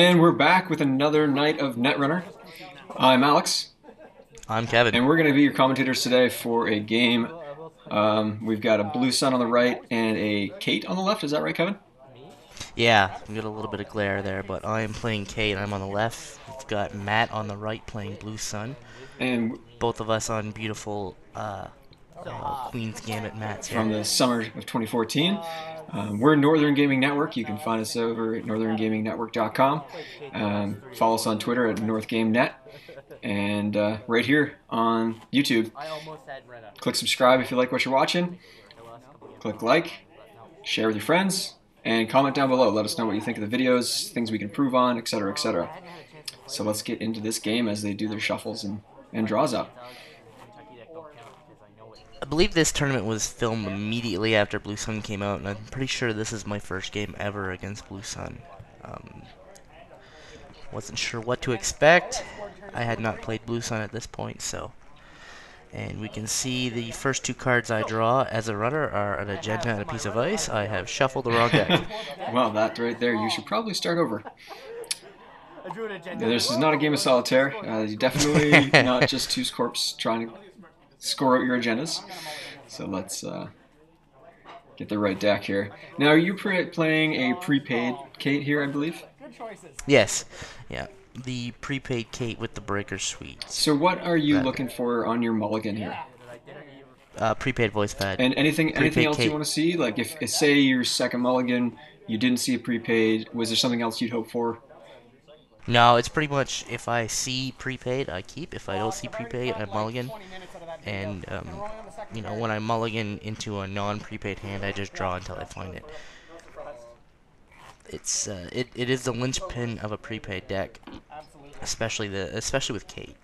And we're back with another night of Netrunner. I'm Alex, I'm Kevin. and we're going to be your commentators today for a game. We've got a Blue Sun on the right and a Kate on the left. Is that right, Kevin? Yeah, we got a little bit of glare there, but I am playing Kate. I'm on the left. We've got Matt on the right playing Blue Sun. And Both of us on beautiful Queen's Gambit mats here. from the summer of 2014. We're Northern Gaming Network. You can find us over at northerngamingnetwork.com. Follow us on Twitter at NorthGameNet. And right here on YouTube. Click subscribe if you like what you're watching. Click like, share with your friends, and comment down below. Let us know what you think of the videos, things we can improve on, etc., etc. So let's get into this game as they do their shuffles and draws up. I believe this tournament was filmed immediately after Blue Sun came out, and I'm pretty sure this is my first game ever against Blue Sun. Wasn't sure what to expect. I had not played Blue Sun at this point, so. And we can see the first two cards I draw as a runner are an Agenda and a piece of ice. I have shuffled the wrong deck. Well, that right there, you should probably start over. This is not a game of solitaire. You definitely not just two corps trying to score out your agendas. So let's get the right deck here. Now, are you playing a prepaid Kate here, I believe? Yes. Yeah. The prepaid Kate with the breaker suite. So what are you looking for on your mulligan here? Prepaid voice pad. And anything else Kate. you want to see? Like if say your second mulligan, you didn't see a prepaid, was there something else you'd hope for? No, it's pretty much if I see prepaid, I keep. If I don't see prepaid, I mulligan. And, you know, when I mulligan into a non-prepaid hand, I just draw until I find it. It is the linchpin of a prepaid deck, especially with Kate.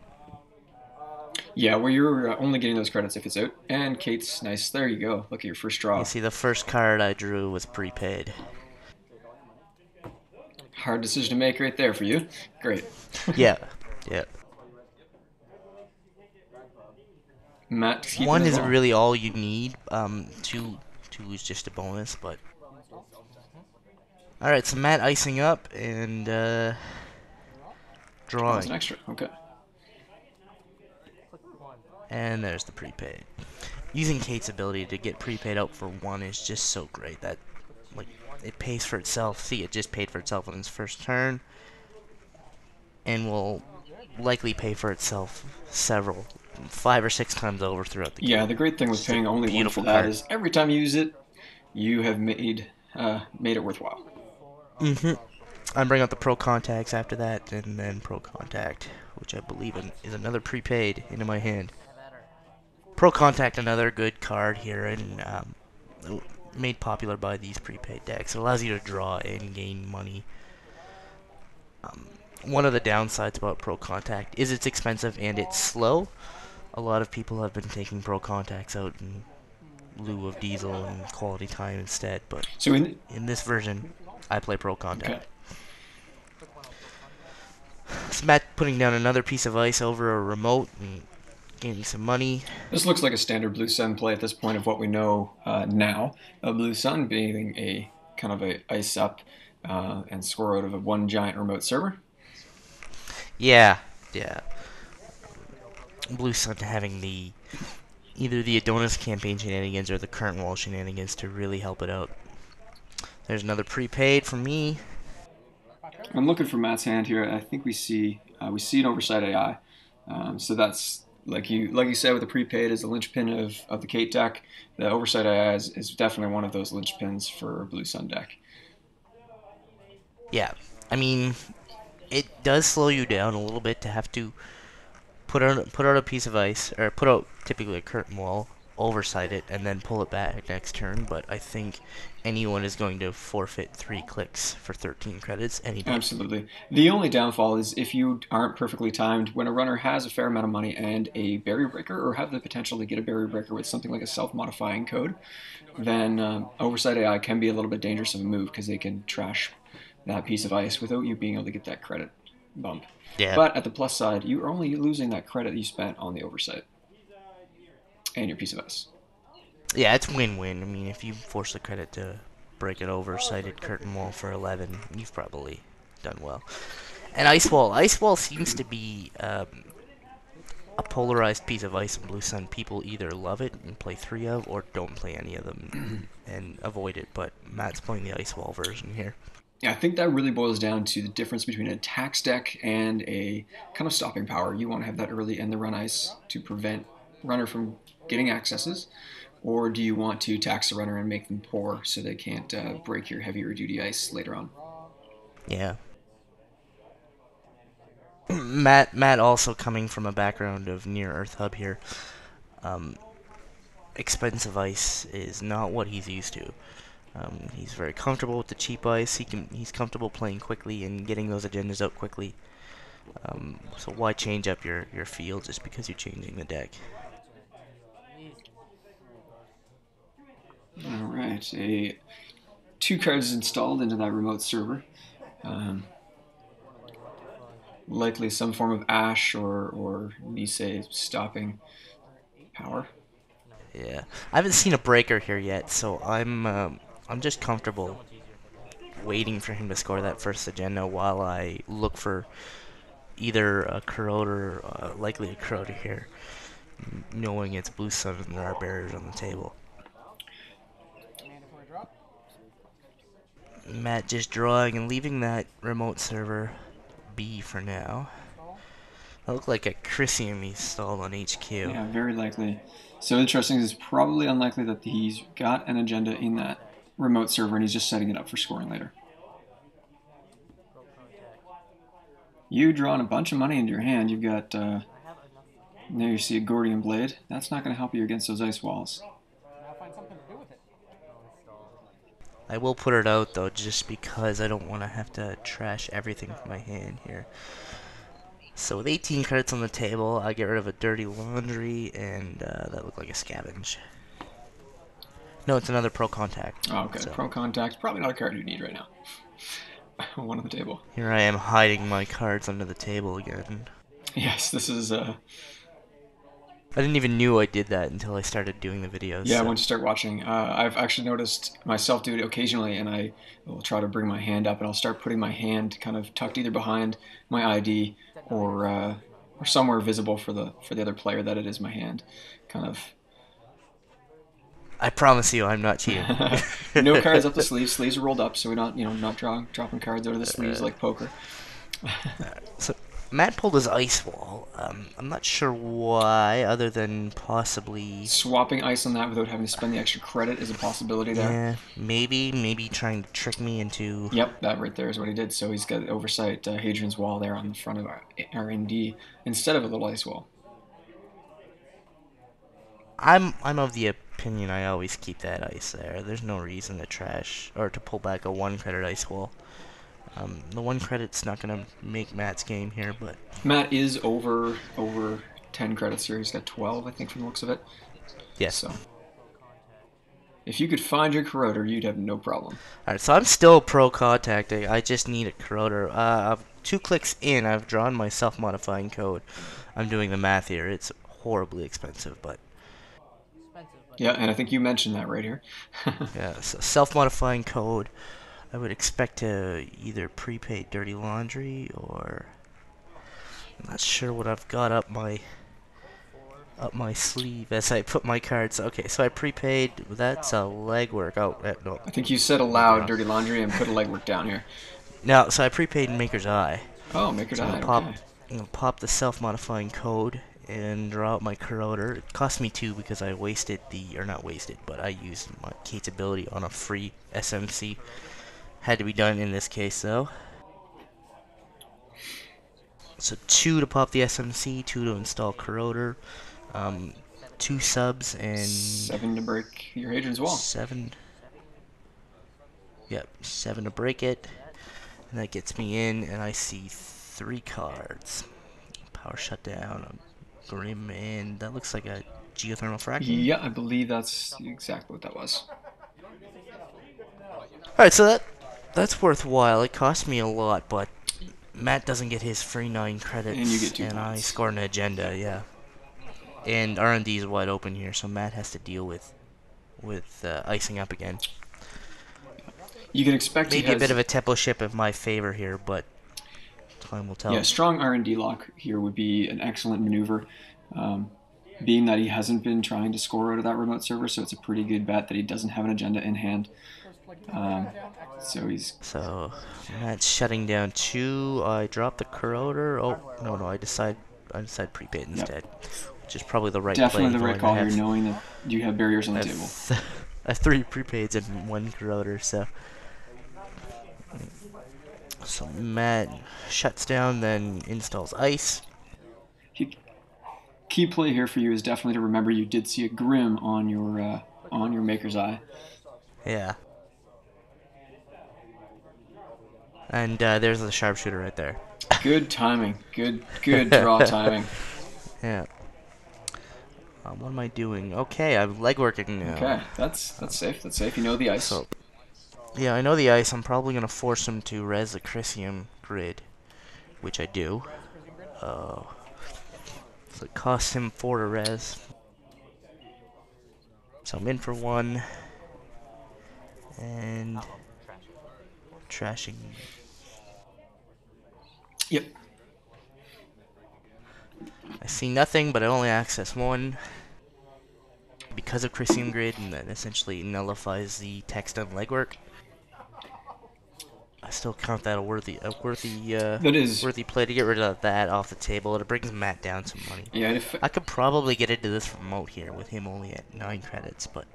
Yeah, where you're only getting those credits if it's out. And Kate's nice. There you go. Look at your first draw. You see, the first card I drew was prepaid. Hard decision to make right there for you. Great. Yeah, yeah. Matt, One is well. really all you need. Two is just a bonus, but. All right, so Matt icing up and drawing. That's an extra. Okay. And there's the prepaid. Using Kate's ability to get prepaid out for one is just so great that, like, it pays for itself. See, it just paid for itself on its first turn, and will likely pay for itself 5 or 6 times over throughout the game. Yeah, the great thing with paying only one for that is every time you use it, you have made it worthwhile. I bring out the Pro Contacts after that, and then Pro Contact, which I believe is another prepaid into my hand. Pro Contact, another good card here, and made popular by these prepaid decks. It allows you to draw and gain money. One of the downsides about Pro Contact is it's expensive and it's slow. A lot of people have been taking Pro Contacts out in lieu of Diesel and Quality Time instead, but so in this version, I play Pro Contact. Okay. So Matt putting down another piece of ice over a remote and gaining some money. This looks like a standard Blue Sun play at this point of what we know now of Blue Sun being a kind of a ice up and score out of a one giant remote server. Yeah. Blue Sun having either the Adonis campaign shenanigans or the current wall shenanigans to really help it out. There's another prepaid for me. I'm looking for Matt's hand here. I think we see an Oversight AI. So that's like you said with the prepaid is the linchpin of the Kate deck. The Oversight AI is definitely one of those linchpins for a Blue Sun deck. Yeah, I mean, it does slow you down a little bit to have to put out a piece of ice, or put out typically a curtain wall, oversight it, and then pull it back next turn. But I think anyone is going to forfeit 3 clicks for 13 credits any day. Absolutely. The only downfall is if you aren't perfectly timed, when a runner has a fair amount of money and a barrier breaker, or have the potential to get a barrier breaker with something like a self-modifying code, then Oversight AI can be a little bit dangerous of a move because they can trash that piece of ice without you being able to get that credit bump. Yeah. But at the plus side, you're only losing that credit you spent on the Oversight and your piece of ice. Yeah, it's win-win. I mean, if you force the credit to break an oversighted curtain wall for 11, you've probably done well. And Ice Wall. Ice Wall seems to be a polarized piece of Ice and Blue Sun. People either love it and play 3 of, or don't play any of them and avoid it. But Matt's playing the Ice Wall version here. Yeah, I think that really boils down to the difference between an attacks deck and a kind of stopping power. You want to have that early end the run ice to prevent runner from getting accesses, or do you want to tax the runner and make them poor so they can't break your heavier duty ice later on? Yeah. Matt also coming from a background of near Earth Hub here. Expensive ice is not what he's used to. He's very comfortable with the cheap ice. He's comfortable playing quickly and getting those agendas out quickly. So why change up your field just because you're changing the deck? All right, 2 cards installed into that remote server. Likely some form of Ash or Nisei stopping power. Yeah, I haven't seen a breaker here yet, so I'm just comfortable waiting for him to score that first agenda while I look for either a corroder, likely a corroder here, knowing it's Blue Sun and there are barriers on the table. Matt just drawing and leaving that remote server be for now. That looked like a Crisium he installed on HQ. Yeah, very likely. So interesting, it's probably unlikely that he's got an agenda in that remote server and he's just setting it up for scoring later. You drawing a bunch of money into your hand. You've got, there you see a Gordian Blade. That's not going to help you against those ice walls. I will put it out though, just because I don't want to have to trash everything from my hand here. So with 18 cards on the table, I get rid of a Dirty Laundry, and that looked like a Scavenge. No, it's another Pro Contact. Oh, okay, so. Pro Contact, probably not a card you need right now. One on the table. Here I am hiding my cards under the table again. Yes, this is I didn't even knew I did that until I started doing the videos. Yeah, once you start watching. I've actually noticed myself do it occasionally, and I will try to bring my hand up, and I'll start putting my hand kind of tucked either behind my ID or somewhere visible for the other player that it is my hand. Kind of. I promise you, I'm not cheating. No cards up the sleeves. Sleeves are rolled up, so we're not, not dropping cards out of the sleeves like poker. So Matt pulled his Ice Wall. I'm not sure why, other than possibly swapping ice on that without having to spend the extra credit is a possibility there. Yeah, maybe trying to trick me into. Yep, that right there is what he did. So he's got Oversight Hadrian's Wall there on the front of our ND instead of a little ice wall. I'm of the opinion I always keep that ice there. There's no reason to trash or to pull back a 1 credit ice wall. The 1 credit's not gonna make Matt's game here, but Matt is over 10 credits here. He's got 12, I think, from the looks of it. Yes. So if you could find your corroder, you'd have no problem. Alright, so I'm still pro contacting. I just need a corroder. 2 clicks in, I've drawn my self-modifying code. I'm doing the math here. It's horribly expensive, but yeah, and I think you mentioned that right here. Yeah, so self-modifying code. I would expect to either prepaid Dirty Laundry or I'm not sure what I've got up my sleeve as I put my cards. Okay, so I prepaid. That's a legwork. Oh, no. I think you said aloud Dirty Laundry and put a legwork down here. No, so I prepaid Maker's Eye. Oh, Maker's Eye. I'm gonna pop the self-modifying code and draw out my corroder. It cost me 2 because I wasted but I used my Kate's ability on a free SMC. Had to be done in this case though. So 2 to pop the SMC, 2 to install corroder, 2 subs, and 7 to break your Hadrian's Wall. 7. Yep, 7 to break it, and that gets me in, and I see 3 cards. Power Shutdown, Grim, and that looks like a Geothermal Fracking. Yeah, I believe that's exactly what that was. Alright, so that's worthwhile. It cost me a lot, but Matt doesn't get his free 9 credits, and you get 2 and points. I score an agenda, yeah. And R&D is wide open here, so Matt has to deal with icing up again. You can expect maybe a bit of a tempo ship in my favor here, but Time will tell. Yeah, strong R&D lock here would be an excellent maneuver. Being that he hasn't been trying to score out of that remote server, so it's a pretty good bet that he doesn't have an agenda in hand. So Matt's shutting down 2. I drop the corroder. Oh no, I decide prepaid instead, which is probably the right Definitely play. the right call here, knowing that you have barriers on the table. I have 3 prepaids and 1 corroder, so Matt shuts down, then installs ice. Key play here for you is definitely to remember you did see a Grim on your Maker's Eye. Yeah. And there's the sharpshooter right there. Good timing. Good draw timing. Yeah. What am I doing? Okay, I'm legworking now. Okay, that's safe. That's safe. You know the ice. So, yeah, I know the ice. I'm probably gonna force him to res the Crisium grid, which I do. So it costs him 4 to res. So I'm in for 1. And trashing. Yep. I see nothing, but I only access 1 because of Crisium grid, and that essentially nullifies the text on legwork. I still count that a worthy play to get rid of that off the table. It brings Matt down some money. Yeah, I could probably get into this remote here with him only at 9 credits, but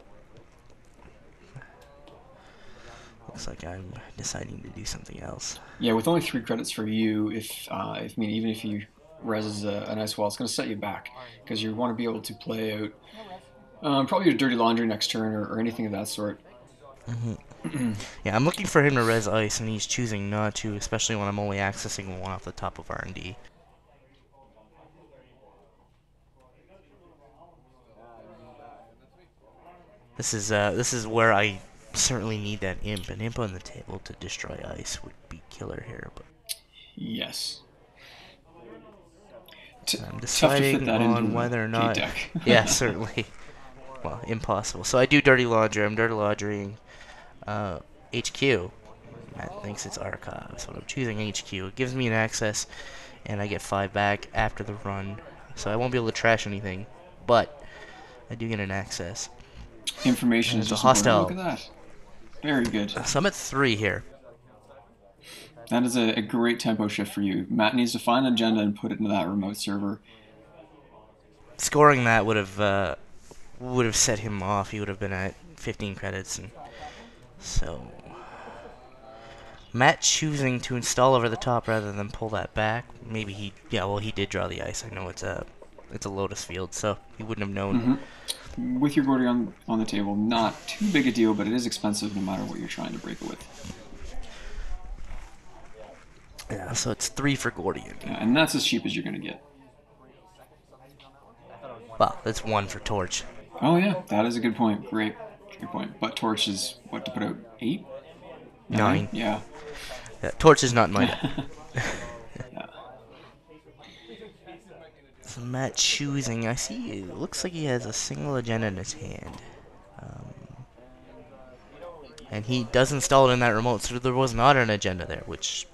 looks like I'm deciding to do something else. Yeah, with only 3 credits for you, even if you res a nice wall, it's going to set you back because you want to be able to play out probably your dirty laundry next turn or anything of that sort. Yeah, I'm looking for him to res ice, and he's choosing not to, especially when I'm only accessing 1 off the top of R&D. This is where I certainly need that imp. An imp on the table to destroy ice would be killer here, but yes. I'm deciding on whether or not. Yeah, certainly. Well, impossible. So I do dirty laundry. I'm dirty laundrying HQ. Matt thinks it's archive, so I'm choosing HQ. It gives me an access, and I get 5 back after the run. So I won't be able to trash anything, but I do get an access. Information is just hostile. Look at that. Very good. So I'm at 3 here. That is a great tempo shift for you. Matt needs to find an agenda and put it into that remote server. Scoring that would have set him off. He would have been at 15 credits, and so Matt choosing to install over the top rather than pull that back. Maybe he did draw the ice. I know it's a Lotus field, so he wouldn't have known. With your Gordy on the table, not too big a deal, but it is expensive no matter what you're trying to break it with. Yeah, so it's 3 for Gordian. Yeah, and that's as cheap as you're going to get. Well, that's 1 for Torch. Oh yeah, that is a good point. Great point. But Torch is what to put out 8? 9. Yeah. Torch is not in my deck. Yeah. So Matt choosing. I see. It looks like he has a single agenda in his hand, and he does install it in that remote. So there was not an agenda there, which.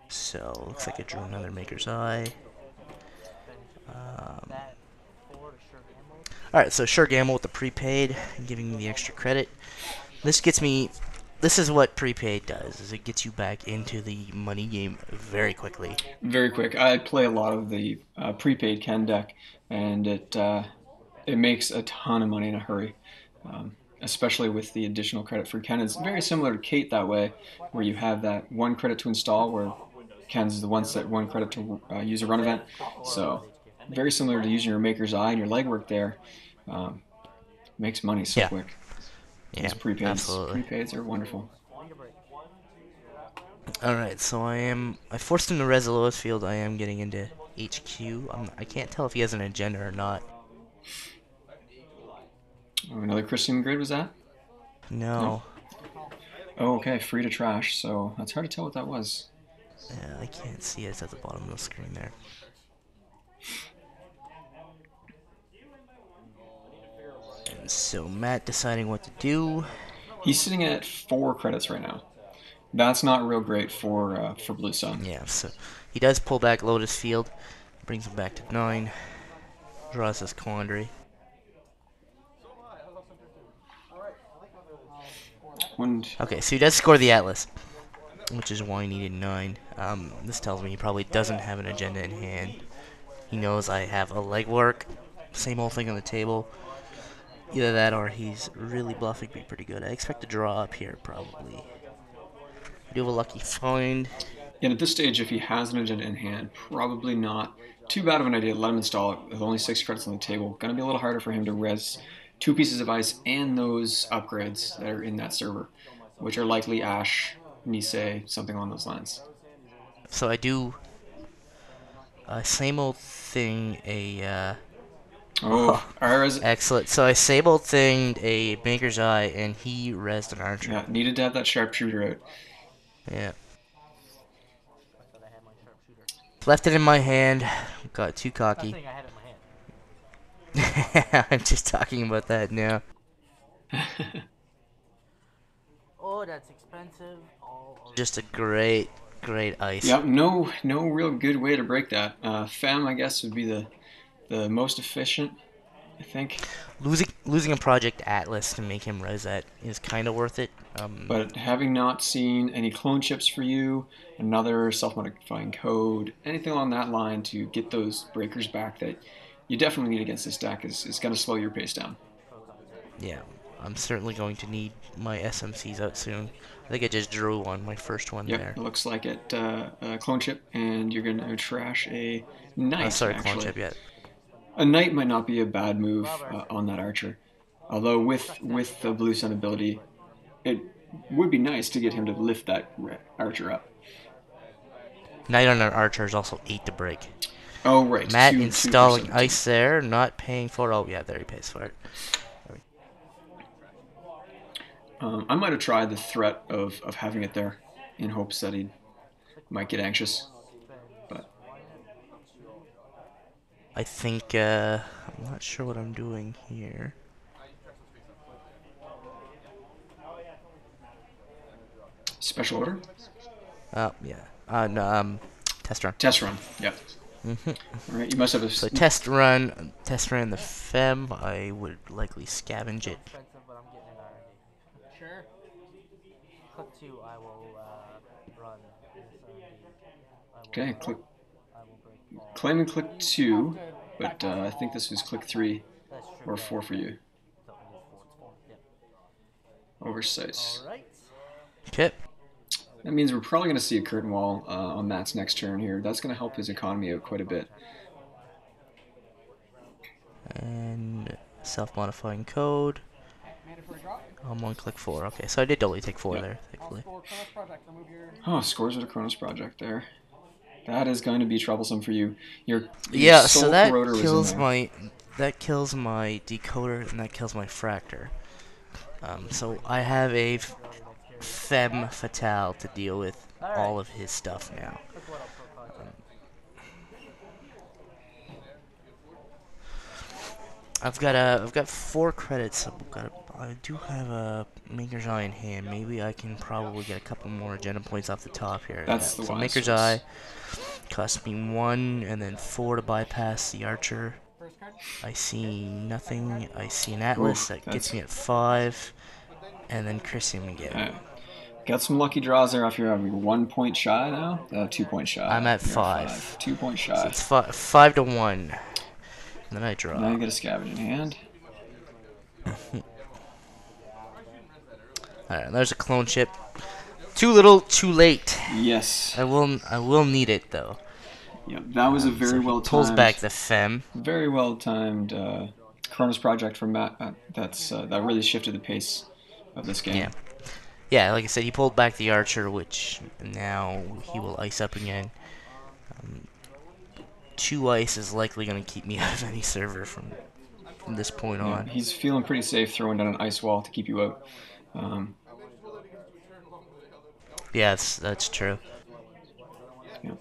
So looks like it drew another Maker's Eye. Alright, so sure gamble with the prepaid, giving me the extra credit. This is what prepaid does, is it gets you back into the money game very quickly. Very quick. I play a lot of the prepaid Ken deck, and it makes a ton of money in a hurry, especially with the additional credit for Ken. It's very similar to Kate that way, where you have that 1 credit to install, where Ken's the one set 1 credit to use a run event. So very similar to using your Maker's Eye and your legwork there. Makes money so quick. Yeah, prepaids, absolutely. Prepaids are wonderful. Alright, so I forced him to res the lowest field. I am getting into HQ. I can't tell if he has an agenda or not. Oh, another Crisium grid was that? No. Oh, okay, free to trash, so that's hard to tell what that was. Yeah, I can't see it. It's at the bottom of the screen there. And so Matt deciding what to do. He's sitting at 4 credits right now. That's not real great for Blue Sun. Yeah, so he does pull back Lotus Field, brings him back to 9, draws his quandary. When Okay, so he does score the Atlas, which is why he needed 9. This tells me he probably doesn't have an agenda in hand. He knows I have a legwork, same old thing on the table. Either that or he's really bluffing me pretty good. I expect to draw up here, probably. I do have a lucky find. and at this stage, if he has an agenda in hand, probably not too bad of an idea to let him install it with only 6 credits on the table. Going to be a little harder for him to res 2 pieces of ice and those upgrades that are in that server, which are likely Ash, Nisei, something along those lines. So I do same old thing, Oh, ours. excellent. So I same old thinged a Maker's Eye, and he rezzed an Archer. Yeah, needed to have that sharpshooter out. Yeah. Left it in my hand. Got too cocky. I'm just talking about that now. Oh, that's expensive. Just a great ice. Yep, no real good way to break that. Fem, I guess, would be the most efficient, I think. Losing a Project Atlas to make him res that is kind of worth it. But having not seen any clone chips for you, another self-modifying code, anything along that line to get those breakers back that you definitely need against this deck is going to slow your pace down. Yeah, I'm certainly going to need my SMCs out soon. I think I just drew one, my first one Yep, there. it looks like it. Clone chip, and you're going to trash a knight, sorry, actually. clone chip yet. A knight might not be a bad move on that archer. Although with the Blue Sun ability, it would be nice to get him to lift that archer up. Knight on an archer is also 8 to break. Oh, right. Matt Two installing ice there, not paying for it. Oh, yeah, there he pays for it. I might have tried the threat of having it there in hopes that he might get anxious. But I think, I'm not sure what I'm doing here. special order? Oh, yeah. No, test run. Test run, yep. Mm-hmm. Alright, you must have a... So test run the Fem, I would likely scavenge it. Sure. Click 2, I will run. Okay, claim and click 2, but I think this was click 3 or 4 for you. Oversight. Okay. That means we're probably going to see a curtain wall on Matt's next turn here. That's going to help his economy out quite a bit. And self-modifying code. I'm on click 4. Okay, so I did only take 4 there, thankfully. Oh, scores with a Chronos project there. That is going to be troublesome for you. Your yeah, soul so that corroder kills my decoder and that kills my fractor. So I have a femme fatale to deal with all of his stuff now. I've got 4 credits. I do have a Maker's Eye in hand. Maybe I can probably get a couple more agenda points off the top here. That's the so wise Maker's choice. Eye cost me 1 and then 4 to bypass the Archer. I see nothing. I see an Atlas that gets me at 5, and then Crisium again. Got some lucky draws there off your 1 point shy now. 2 point shy. I'm at 5. 2 point shy. So it's 5 to 1. And then I draw. Now you get a scavenge in hand. Alright, there's a clone chip. Too little, too late. Yes. I will need it though. Yeah, that was a very well timed. Pulls back the Fem. Very well timed Chronos project from Matt. That really shifted the pace of this game. Yeah. Yeah, like I said, he pulled back the Archer, which now he will ice up again. 2 ice is likely going to keep me out of any server from this point on. He's feeling pretty safe throwing down an ice wall to keep you out. Yeah, that's true. Yeah.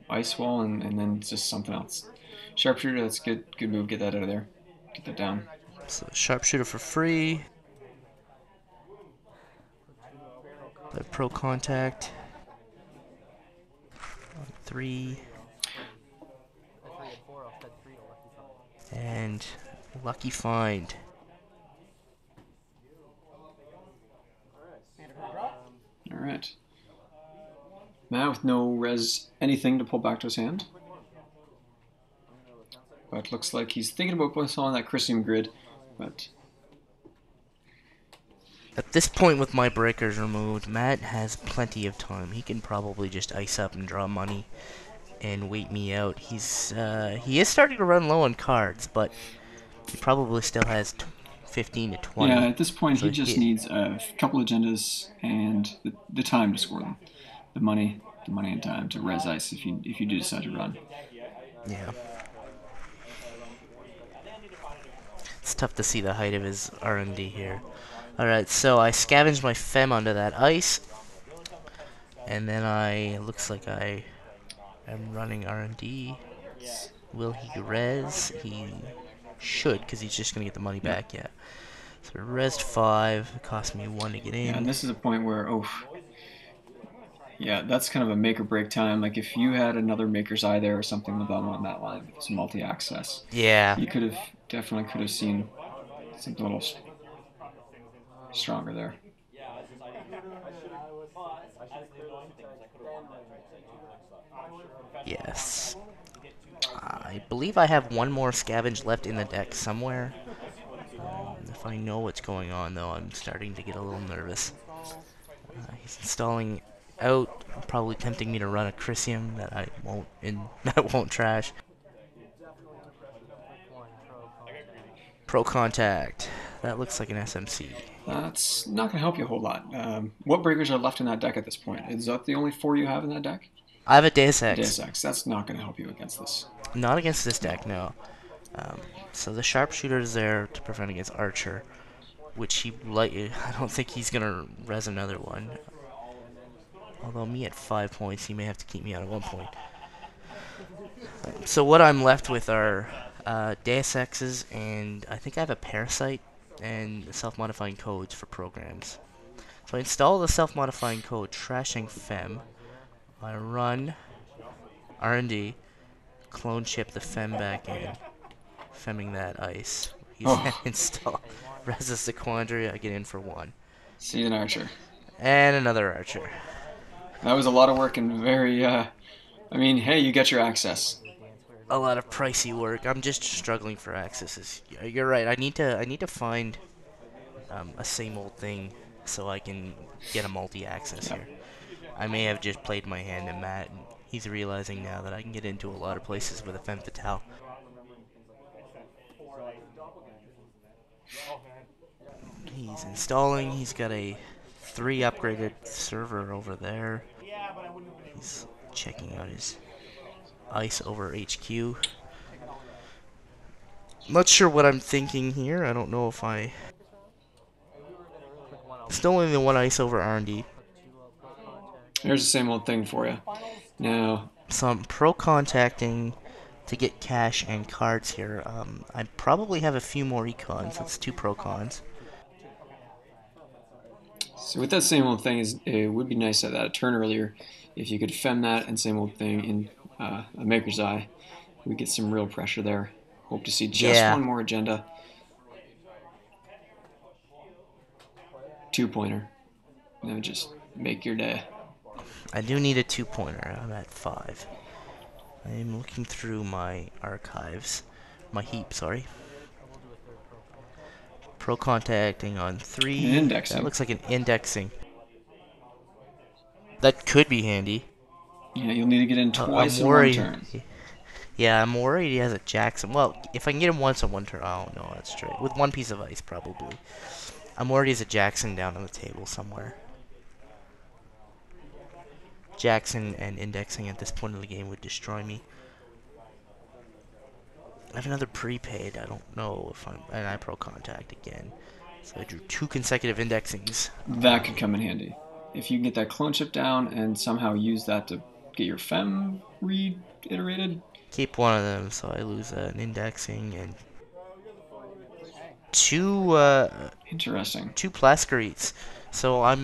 Ice wall and then just something else. Sharpshooter, that's good move. Get that out of there. Get that down. So sharpshooter for free. pro contact. On 3. And lucky find. Alright. Matt with no res anything to pull back to his hand. But looks like he's thinking about putting on that Crisium grid. But at this point with my breakers removed, Matt has plenty of time. He can probably just ice up and draw money and wait me out. He is starting to run low on cards, but he probably still has 15 to 20. Yeah, at this point so he just needs a couple agendas and the time to score them. The money and time to res ice if you do decide to run. Yeah. It's tough to see the height of his R&D here. Alright, so I scavenged my Fem onto that ice. And then looks like I am running R&D. Will he res? He should, because he's just going to get the money back, yeah. So res 5, it cost me 1 to get in. Yeah, and this is a point where, yeah, that's kind of a make or break time. Like if you had another Maker's Eye there or something on that line with some multi-access, yeah, you definitely could have seen something a little stronger there. Yes. I believe I have one more scavenge left in the deck somewhere. If I know what's going on, though, I'm starting to get a little nervous. He's installing out, probably tempting me to run a Crisium that I won't trash. Pro contact. That looks like an SMC. That's not going to help you a whole lot. What breakers are left in that deck at this point? Is that the only 4 you have in that deck? I have a Deus Ex. Deus Ex. That's not going to help you against this. Not against this deck, no. So the Sharpshooter is there to prevent against Archer, which I don't think he's going to res another one. Although me at 5 points, he may have to keep me out at 1 point. So what I'm left with are Deus Exes, and I think I have a Parasite and self-modifying codes for programs. So I install the self-modifying code, trashing Fem. I run R&D, clone chip the Fem back in, Femming that ice. He's install Resist the Quandary, I get in for 1. See an Archer. And another Archer. That was a lot of work and very, I mean, hey, you get your access. A lot of pricey work. I'm just struggling for accesses. You're right. I need to find a same old thing so I can get a multi-access here. I may have just played my hand to Matt, and he's realizing now that I can get into a lot of places with a Femme Fatale. He's installing. He's got a 3 upgraded server over there. He's checking out his ice over HQ. Not sure what I'm thinking here. I don't know if still only the 1 ice over R&D. There's the same old thing for you. Now, so I'm pro contacting to get cash and cards here. I probably have a few more econs. That's 2 pro cons. So with that same old thing, it would be nice at that turn earlier if you could fem that and same old thing in a Maker's Eye. We get some real pressure there. Hope to see just one more agenda. 2-pointer. That would just make your day. I do need a 2-pointer. I'm at 5. I am looking through my archives. My heap, sorry. Pro contacting on 3. Indexing. That looks like an indexing. That could be handy. Yeah, you'll need to get in twice in 1 turn. Yeah, I'm worried he has a Jackson. Well, if I can get him once on 1 turn, oh no, that's straight. With 1 piece of ice, probably. I'm worried he has a Jackson down on the table somewhere. Jackson and indexing at this point of the game would destroy me. I have another prepaid. I don't know if and I pro contact again. So I drew 2 consecutive indexings. That could come in handy. If you can get that clone chip down and somehow use that to get your Fem reiterated. Keep 1 of them, so I lose an indexing and 2 interesting. 2 Plascaretes. So I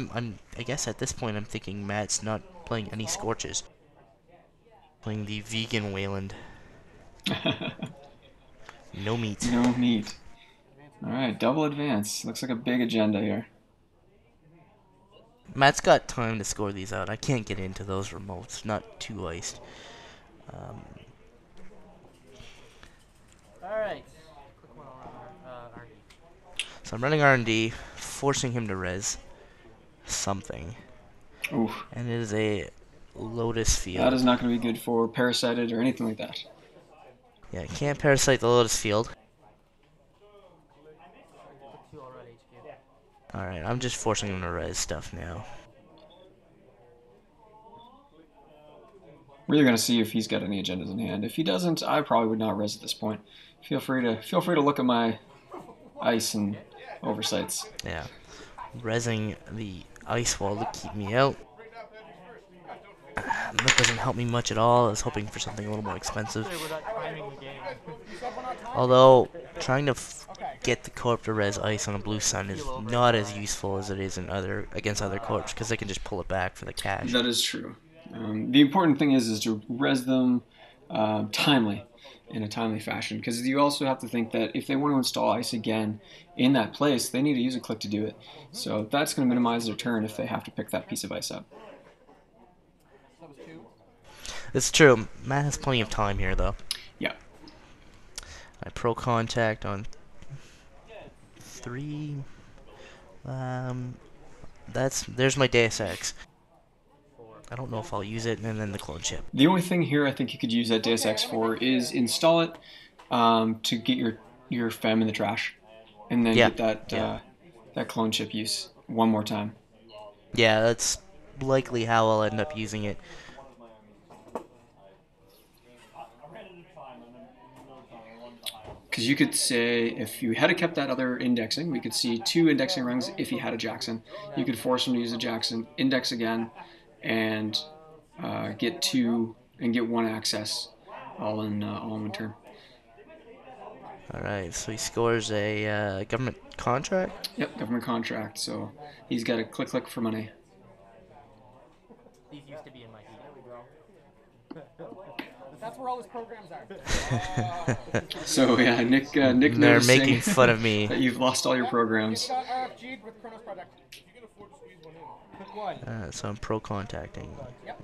guess at this point I'm thinking Matt's not playing any Scorches. Playing the vegan Wayland. No meat. No meat. Alright, double advance. Looks like a big agenda here. Matt's got time to score these out. I can't get into those remotes. Not too iced. Alright. Quick one on R&D. So I'm running R&D, forcing him to res something. Oof. And it is a Lotus Field. That is not going to be good for Parasited or anything like that. Yeah, can't Parasite the Lotus Field. Put 2 already, HQ. Alright, I'm just forcing him to res stuff now. We're going to see if he's got any agendas in hand. If he doesn't, I probably would not res at this point. Feel free to look at my ice and oversights. Yeah. Resing the ice wall to keep me out. That doesn't help me much at all. I was hoping for something a little more expensive. We're not timing the game. Although, trying to get the corp to res ice on a blue sun is not as useful as it is in against other corps, because they can just pull it back for the cash. That is true. The important thing is to res them timely, in a timely fashion, because you also have to think that if they want to install ice again in that place, they need to use a click to do it. So that's going to minimize their turn if they have to pick that piece of ice up. It's true. Matt has plenty of time here, though. Yeah. I pro contact on 3. There's my Deus Ex. I don't know if I'll use it, and then the clone chip. The only thing here I think you could use that Deus Ex for is install it to get your fem in the trash, and then get that clone chip use one more time. Yeah, that's likely how I'll end up using it. Because you could say, if you had kept that other indexing, we could see 2 indexing rungs if he had a Jackson. You could force him to use a Jackson, index again, and get 2 and get 1 access all in one turn. Alright, so he scores a government contract? Yep, government contract, so he's got a click for money. These used to be in my heat. That's where all his programs are. So yeah, Nick They're noticing making fun of me. that you've lost all your programs. Got RFG'd with Chronos Project. You can afford to squeeze one in. Pick one. So I'm pro contacting. Yep.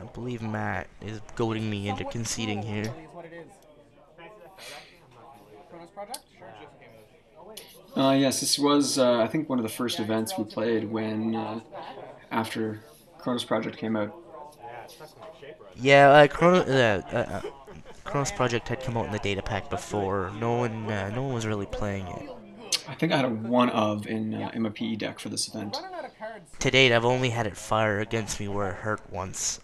I believe Matt is goading me into conceding here. Is what it is. Chronos Project? Sure. Yes, this was I think one of the first events we played when after Chronos Project came out. Yeah, Chronos Project had come out in the data pack before. No one was really playing it. I think I had a 1 of in my PE deck for this event. Running out of cards. To date, I've only had it fire against me where it hurt once.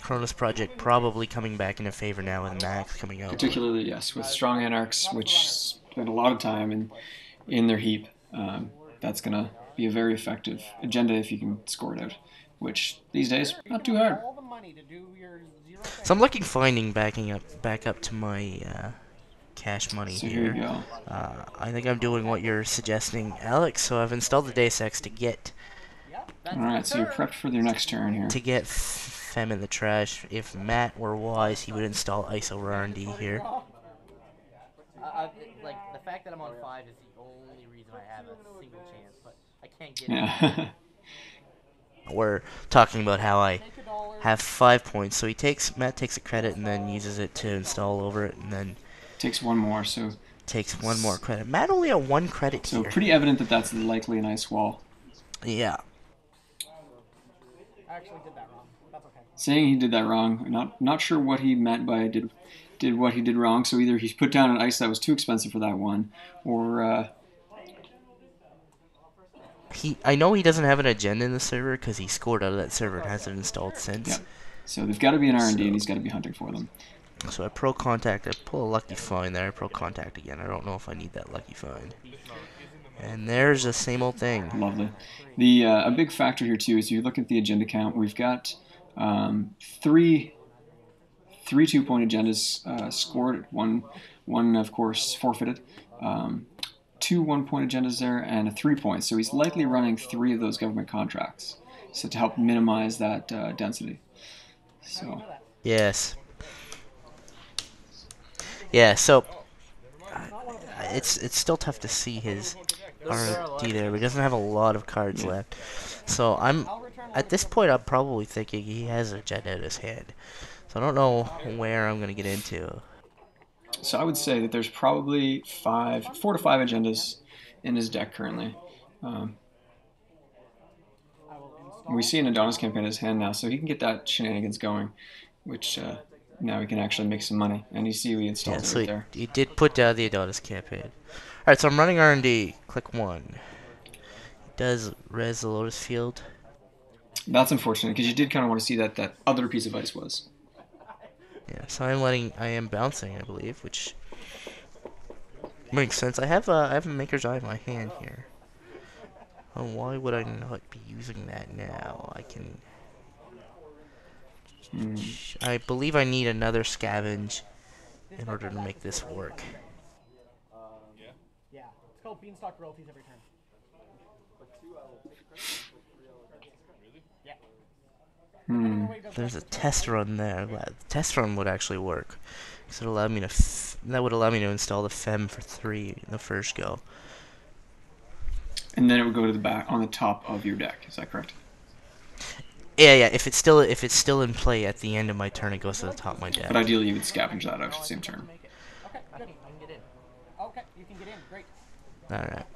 Chronos Project probably coming back into favor now with Max coming out. Particularly, yes, with strong anarchs, which spend a lot of time in their heap. That's gonna be a very effective agenda if you can score it out. Which these days not too hard. All the money to do your zero So I'm looking finding back up to my cash money So here here. you go. I think I'm doing what you're suggesting, Alex. So I've installed the Deus Ex to get Alright, so you're prepped for your next turn here. Fem in the trash. If Matt were wise, he would install ISO R&D here. Like, the fact that I'm on 5 is the only reason I have a single chance, but I can't get it. Yeah. We're talking about how I have 5 points. So Matt takes a credit and then uses it to install over it, and then Takes 1 more, so takes 1 more credit. Matt only had 1 credit so here. pretty evident that that's likely an ice wall. Yeah. I actually did that wrong. That's okay. Saying he did that wrong. Not sure what he meant by did what he did wrong. So either he's put down an ice that was too expensive for that one, or I know he doesn't have an agenda in the server because he scored out of that server and hasn't installed since. yeah. So they've got to be an R&D, and he's got to be hunting for them. So I pro contact, I pull a lucky find there, I pro contact again. I don't know if I need that lucky find. And there's the same old thing. Lovely. The a big factor here too is you look at the agenda count. We've got 3 2-point agendas scored. One of course forfeited. 2 1-point agendas there and a 3-point. So he's likely running 3 of those government contracts. So to help minimize that density. So Yes. Yeah. So it's still tough to see his RD there. But he doesn't have a lot of cards left. So at this point I'm probably thinking he has an agenda in his hand. So I don't know where I'm gonna get into. So I would say that there's probably 4 to 5 agendas in his deck currently. We see an Adonis campaign in his hand now, so he can get that shenanigans going, which now he can actually make some money. And you see we installed it right there. He did put down the Adonis campaign. Alright, so I'm running R&D. Click 1. He does res the Lotus Field. That's unfortunate, because you did kind of want to see that other piece of ice was. Yeah, so I am bouncing, I believe, which makes sense. I have a Maker's Eye in my hand here. Oh, why would I not be using that now? I can... I believe I need another scavenge in order to make this work. Yeah. It's called Beanstalk royalties every turn. Yeah. There's a test run there. The test run would actually work. Because it allowed me to that would allow me to install the Fem for 3 in the first go. And then it would go to the back on the top of your deck. Is that correct? Yeah. If it's still in play at the end of my turn, it goes to the top of my deck. But ideally, you would scavenge that out at the same turn. Okay, good. I can get in. Okay, you can get in. Great. Alright.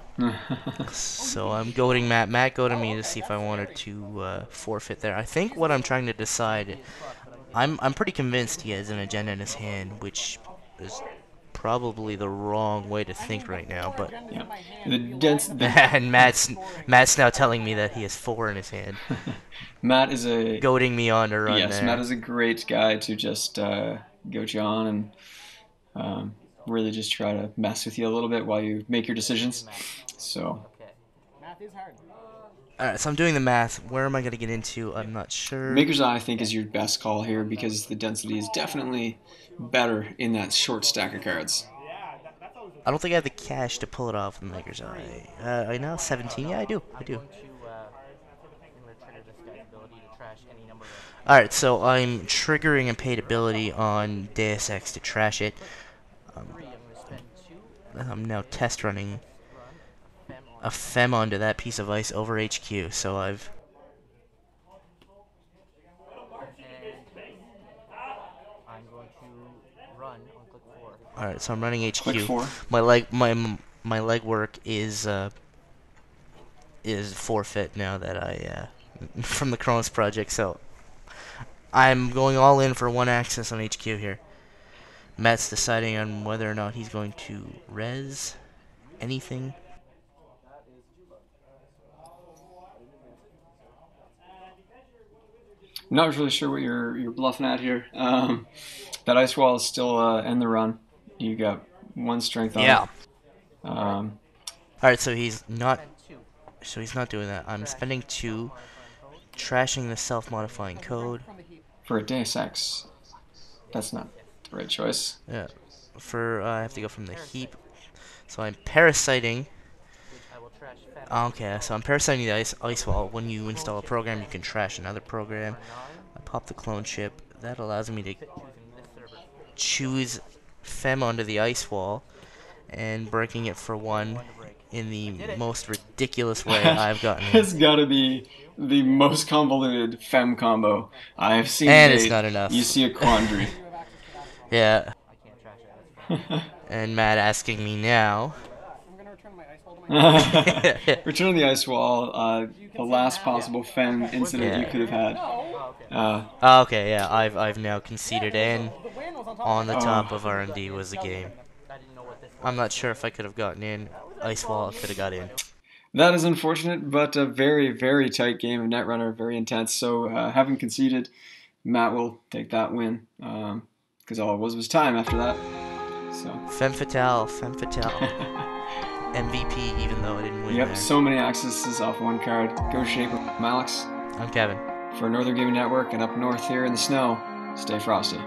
So I'm goading Matt. Matt goaded me to see if I wanted to forfeit there. I think what I'm trying to decide, I'm pretty convinced he has an agenda in his hand, which is probably the wrong way to think right now. But yeah, and Matt's now telling me that he has 4 in his hand. Matt is a goading me on to run. Yes, there. Matt is a great guy to just goad you on and really just try to mess with you a little bit while you make your decisions. So. Math is hard. Alright, so I'm doing the math. Where am I going to get into? I'm not sure. Maker's Eye, I think, is your best call here because the density is definitely better in that short stack of cards. I don't think I have the cash to pull it off in Maker's Eye. I know 17. Yeah, I do. Alright, so I'm triggering a paid ability on Deus Ex to trash it. I'm now test running a Fem onto that piece of ice over HQ, so I've... I'm going to run on click 4. Alright, so I'm running HQ. Click 4. My legwork is forfeit now that I from the Chronos project, so I'm going all in for 1 access on HQ here. Matt's deciding on whether or not he's going to res anything. I'm not really sure what you're bluffing at here. That ice wall is still in the run. You got 1 strength on it. All right, so he's not doing that. I'm spending 2, trashing the self-modifying code for a Deus Ex. That's not the right choice. Yeah, I have to go from the heap. So I'm parasiting. Okay, so I'm parasiting the ice wall. When you install a program, you can trash another program. I pop the clone chip. That allows me to choose Fem onto the ice wall and breaking it for 1 in the most ridiculous way I've gotten. It's got to be the most convoluted Fem combo I've seen. And it's not enough. You see a quandary. Yeah. And Matt asking me now. Return the ice wall. The last possible Fem incident you could have had. Okay, yeah, I've now conceded, and on the top of R&D was the game. I'm not sure if I could have gotten in. Ice wall could have got in. That is unfortunate, but a very, very tight game of Netrunner, very intense. So having conceded, Matt will take that win because all it was time after that. So Femme fatale. MVP, even though I didn't win. Yep, there. So many accesses off 1 card. Go shape with Alex. I'm Kevin. For Northern Gaming Network and up north here in the snow, stay frosty.